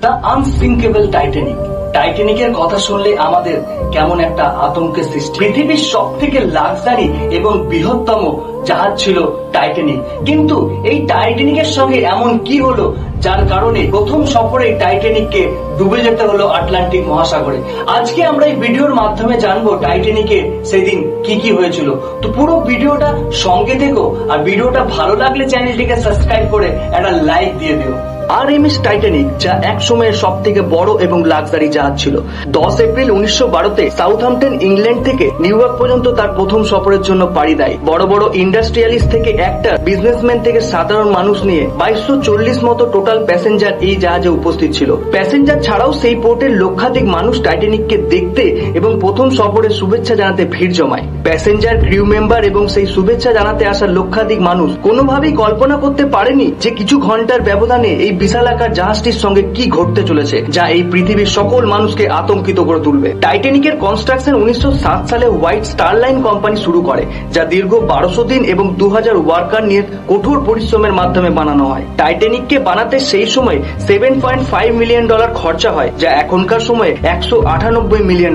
The unsinkable Titanic. টাইটানিকের কথা শুনলে আমাদের কেমন একটা আতঙ্কের সৃষ্টি। পৃথিবীর সব থেকে লাক্সারি এবং বৃহত্তম জাহাজ ছিল টাইটানিক, কিন্তু এই টাইটানিকের সঙ্গে এমন কি হলো যার কারণে প্রথম সফরে টাইটানিককে ডুবে যেতে হলো আটলান্টিক মহাসাগরে। আজকে আমরা এই ভিডিওর মাধ্যমে জানবো টাইটানিকে সেদিন কি কি হয়েছিল। তো পুরো ভিডিওটা সঙ্গে থেকো, আর ভিডিওটা ভালো লাগলে চ্যানেলটিকে সাবস্ক্রাইব করে একটা লাইক দিয়ে দিও। আরএমএস টাইটানিক, যা এক সময়ের সব থেকে বড় এবং লাক্সারি জাহাজ ছিল, 10 এপ্রিল 1912-তে সাউথহ্যাম্পটন ইংল্যান্ড থেকে নিউ ইয়র্ক পর্যন্ত তার প্রথম সফরের জন্য পাড়ি দেয়। বড় বড় ইন্ডাস্ট্রিয়ালিস্ট থেকে একটা বিজনেসম্যান থেকে সাধারণ মানুষ নিয়ে 2240 মতো টোটাল প্যাসেঞ্জার এই জাহাজে উপস্থিত ছিল। প্যাসেঞ্জার ছাড়াও সেই পোর্টের লক্ষাধিক মানুষ টাইটানিককে দেখতে এবং প্রথম সফরে শুভেচ্ছা জানাতে ভিড় জমায়। প্যাসেঞ্জার, ক্রিউ মেম্বার এবং সেই শুভেচ্ছা জানাতে আসা লক্ষাধিক মানুষ কোনোভাবেই কল্পনা করতে পারেনি যে কিছু ঘন্টার ব্যবধানে এই বিশালাকার জাহাজটির সঙ্গে কি ঘটতে চলেছে, যা এই পৃথিবীর সকল মানুষকে আতঙ্কিত করে তুলবে। টাইটানিকের কনস্ট্রাকশন 1907 সালে হোয়াইট স্টার লাইন কোম্পানি শুরু করে, যা দীর্ঘ 1200 দিন এবং 2000 ওয়ার্কার নিয়ে কঠোর পরিশ্রমের মাধ্যমে বানানো হয়। টাইটানিককে বানাতে সেই সময় $7.5 মিলিয়ন খরচা হয়, যা এখনকার সময়ে $198 মিলিয়ন।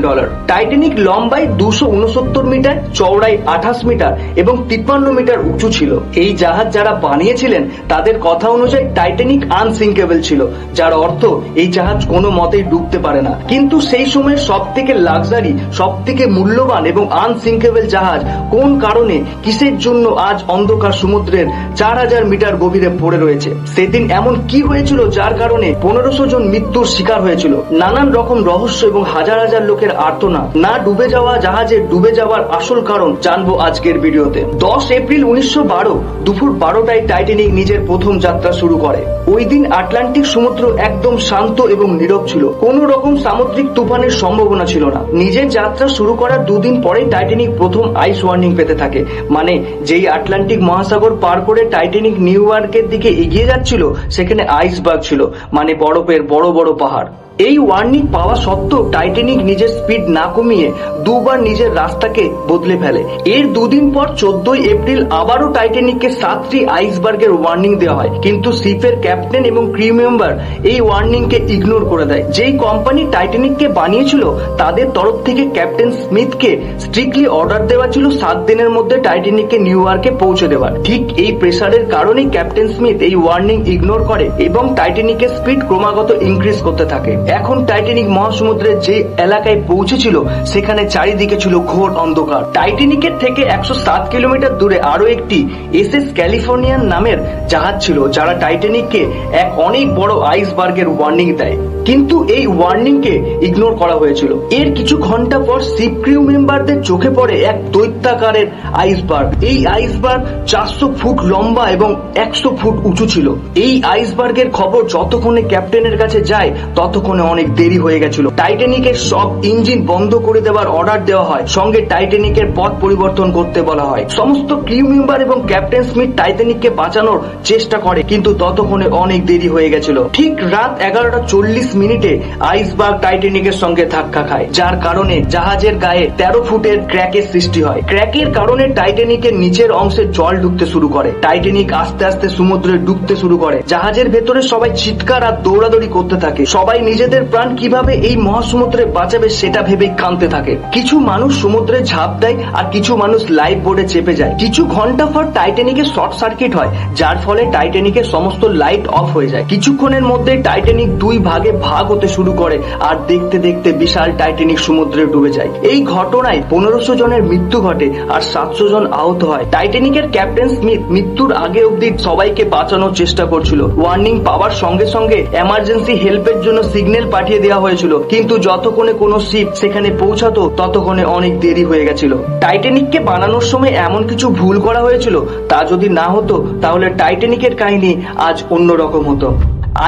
টাইটানিক লম্বায় 269 মিটার, চওড়ায় 28 মিটার এবং 53 মিটার উঁচু ছিল। এই জাহাজ যারা বানিয়েছিলেন তাদের কথা অনুযায়ী টাইটানিক আনসিঙ্কেবল ছিল, যার অর্থ এই জাহাজ কোনো মতেই ডুবতে পারে না। কিন্তু সেই সময়ের সব থেকে লাক্সারি, সব থেকে মূল্যবান এবং আনসিঙ্কেবল জাহাজ কোন কারণে, কিসের জন্য আজ অন্ধকার সমুদ্রের 4000 মিটার গভীরে পড়ে রয়েছে? সেদিন এমন কি হয়েছিল যার কারণে 1500 জন মৃত্যুর শিকার হয়েছিল? নানান রকম রহস্য এবং হাজার হাজার লোকের আর্তনাদ। না ডুবে যাওয়া জাহাজে ডুবে যাওয়ার আসল কারণ জানবো আজকের ভিডিওতে। 10 এপ্রিল 1912 দুপুর 12টায় টাইটানিক নিজের প্রথম যাত্রা শুরু করে। ওই দিন আটলান্টিক সমুদ্র একদম শান্ত এবং নীরব ছিল। কোন রকম সামুদ্রিক তুফানের সম্ভাবনা ছিল না। নিজের যাত্রা শুরু করার দুদিন পরে টাইটানিক প্রথম আইস ওয়ার্নিং পেতে থাকে। মানে যেই আটলান্টিক মহাসাগর পার করে টাইটানিক নিউ ইয়র্কের দিকে এগিয়ে যাচ্ছিল, সেখানে আইসবার্গ ছিল, মানে বরফের বড় বড় পাহাড়। এই ওয়ার্নিং পাওয়া সত্ত্বেও টাইটানিক নিজের স্পিড না কমিয়ে দুবার নিজের রাস্তাকে বদলে ফেলে। এর দুদিন পর 14 এপ্রিল আবারও টাইটানিককে 7টি আইসবার্গের ওয়ার্নিং দেওয়া হয়, কিন্তু শিপের ক্যাপ্টেন এবং ক্রিউ মেম্বার এই ওয়ার্নিংকে ইগনোর করে দেয়। যেই কোম্পানি টাইটানিককে বানিয়েছিল তাদের তরফ থেকে ক্যাপ্টেন স্মিথকে স্ট্রিক্টলি অর্ডার দেওয়া ছিল 7 দিনের মধ্যে টাইটানিককে নিউ ইয়র্কে পৌঁছে দেওয়ার। ঠিক এই প্রেসারের কারণেই ক্যাপ্টেন স্মিথ এই ওয়ার্নিং ইগনোর করে এবং টাইটানিকের স্পিড ক্রমাগত ইনক্রিজ করতে থাকে। এখন টাইটানিক মহাসমুদ্রের যে এলাকায় পৌঁছেছিল সেখানে চারিদিকে ছিল ঘোর অন্ধকার। টাইটানিকের থেকে 107 কিলোমিটার দূরে আরো একটি এসএস ক্যালিফোর্নিয়ান নামের জাহাজ ছিল, যারা টাইটানিককে এক অনেক বড় আইসবার্গের ওয়ার্নিং দেয়, কিন্তু এই ওয়ার্নিংকে ইগনোর করা হয়েছিল। এর কিছু ঘন্টা পর শিপ ক্রিউ মেম্বারদের চোখে পড়ে এক দৈত্যাকারের আইসবার্গ। এই আইসবার্গ 400 ফুট লম্বা এবং 100 ফুট উঁচু ছিল। এই আইসবার্গের খবর যতক্ষণে ক্যাপ্টেনের কাছে যায় ততক্ষণে অনেক দেরি হয়ে গেছিল। টাইটানিকের সব ইঞ্জিন বন্ধ করে দেওয়ার অর্ডার দেওয়া হয়, সঙ্গে টাইটানিকের পথ পরিবর্তন করতে বলা হয়। সমস্ত ক্রিউ মেম্বার এবং ক্যাপ্টেন স্মিথ টাইটানিককে বাঁচানোর চেষ্টা করে, কিন্তু ততক্ষণে অনেক দেরি হয়ে গেছিল। ঠিক রাত 11:40 আইসবার্গ টাইটানিকের সঙ্গে ধাক্কা খায়, যার কারণে জাহাজের গায়ে 13 ফুটের ক্র্যাকের সৃষ্টি হয়। ক্র্যাকের কারণে টাইটানিকের নিচের অংশে জল ঢুকতে শুরু করে। টাইটানিক আস্তে আস্তে সমুদ্রে ডুবতে শুরু করে। জাহাজের ভেতরে সবাই চিৎকার আর দৌড়াদৌড়ি করতে থাকে। সবাই নিজেদের প্রাণ কিভাবে এই মহাসমুদ্রে বাঁচাবে সেটা ভেবেই কাঁদতে থাকে। কিছু মানুষ সমুদ্রে ঝাঁপ দেয় আর কিছু মানুষ লাইফ বোর্ডে চেপে যায়। কিছু ঘন্টা পর টাইটানিকের শর্ট সার্কিট হয়, যার ফলে টাইটানিকের সমস্ত লাইট অফ হয়ে যায়। কিছুক্ষণের মধ্যে টাইটানিক 2 ভাগে ভাগ হতে শুরু করে আর দেখতে দেখতে বিশাল টাইটানিক সমুদ্রে ডুবে যায়। এই ঘটনায় 1500 জনের মৃত্যু ঘটে আর 700 জন আহত হয়। টাইটানিকের ক্যাপ্টেন স্মিথ মৃত্যুর আগে অব্দি সবাইকে বাঁচানোর চেষ্টা করছিল। ওয়ার্নিং পাওয়ার সঙ্গে সঙ্গে এমার্জেন্সি হেল্পের জন্য সিগন্যাল পাঠিয়ে দেওয়া হয়েছিল, কিন্তু যতক্ষণে কোনো শিপ সেখানে পৌঁছাতো ততক্ষণে অনেক দেরি হয়ে গেছিল। টাইটানিককে বানানোর সময় এমন কিছু ভুল করা হয়েছিল, তা যদি না হতো তাহলে টাইটানিকের কাহিনী আজ অন্যরকম হতো।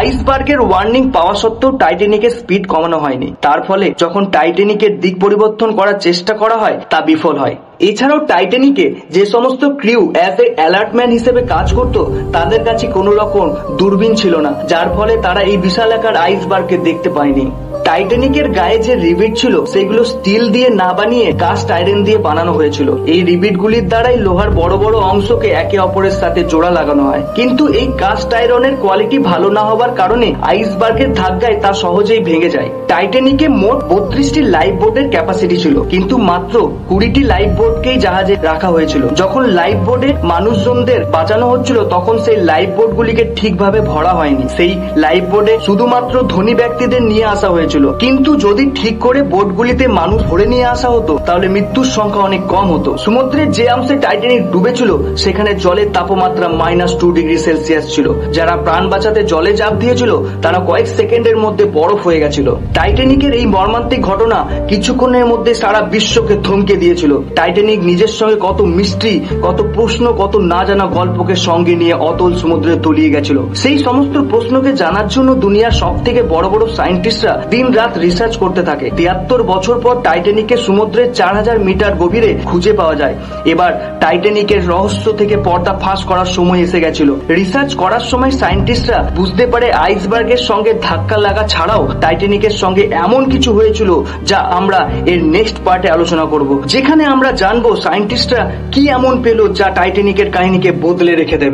আইসবার্গের ওয়ার্নিং পাওয়া সত্ত্বেও টাইটানিকের স্পিড কমানো হয়নি। তার ফলে যখন টাইটানিকের দিক পরিবর্তন করার চেষ্টা করা হয় তা বিফল হয়। এছাড়াও টাইটানিকে যে সমস্ত ক্রিউ অ্যাজ এ অ্যালার্টম্যান হিসেবে কাজ করত তাদের কাছে কোনো রকম দূরবীন ছিল না, যার ফলে তারা এই বিশালাকার আইসবার্গকে দেখতে পায়নি। টাইটানিকের গায়ে যে রিবিট ছিল সেগুলো স্টিল দিয়ে না বানিয়ে কাস্ট আয়রন দিয়ে বানানো হয়েছিল। এই রিবিট গুলির দ্বারাই লোহার বড় বড় অংশকে একে অপরের সাথে জোড়া লাগানো হয়। কিন্তু এই কাস্ট আয়রনের কোয়ালিটি ভালো না হওয়ার কারণে আইসবার্গের ধাক্কায় তা সহজেই ভেঙে যায়। টাইটানিকে মোট 32টি লাইফ বোটের ক্যাপাসিটি ছিল, কিন্তু মাত্র 20টি লাইফ বোটকেই জাহাজে রাখা হয়েছিল। যখন লাইফ বোটে মানুষজনদের বাঁচানো হচ্ছিল তখন সেই লাইফ বোট গুলিকে ঠিকভাবে ভরা হয়নি। সেই লাইফ বোটে শুধুমাত্র ধনী ব্যক্তিদের নিয়ে আসা হয়েছিল। কিন্তু যদি ঠিক করে বোটগুলিতে মানুষ ভরে নিয়ে আসা হতো তাহলে মৃত্যুর সংখ্যা অনেক কম হতো। সমুদ্রের যে অংশে টাইটানিক ডুবেছিল সেখানে জলের তাপমাত্রা -2°C ছিল। যারা প্রাণ বাঁচাতে জলে ঝাঁপ দিয়েছিল তারা কয়েক সেকেন্ডের মধ্যে বরফ হয়ে গেছিল। টাইটানিকের এই মর্মান্তিক ঘটনা কিছুক্ষণের মধ্যে সারা বিশ্বকে থমকে দিয়েছিল। টাইটানিক নিজের সঙ্গে কত মিস্ট্রি, কত প্রশ্ন, কত না জানা গল্পকে সঙ্গে নিয়ে অতল সমুদ্রে তলিয়ে গেছিল। সেই সমস্ত প্রশ্নকে জানার জন্য দুনিয়ার সব থেকে বড় বড় সায়েন্টিস্টরা দিন রাত রিসার্চ করতে থাকে। 73 বছর পর টাইটানিকের সমুদ্রের 4000 মিটার গভীরে খুঁজে পাওয়া যায়। এবার টাইটানিকের রহস্য থেকে পর্দা ফাঁস করার সময় এসে গেছিল। রিসার্চ করার সময় সায়েন্টিস্টরা বুঝতে পারে আইসবার্গের সঙ্গে ধাক্কা লাগা ছাড়াও টাইটানিকের সঙ্গে এমন কিছু হয়েছিল যা আমরা এর নেক্সট পার্টে আলোচনা করব, যেখানে আমরা জানবো সায়েন্টিস্টরা কি এমন পেল যা টাইটানিকের কাহিনীকে বদলে রেখে দেবে।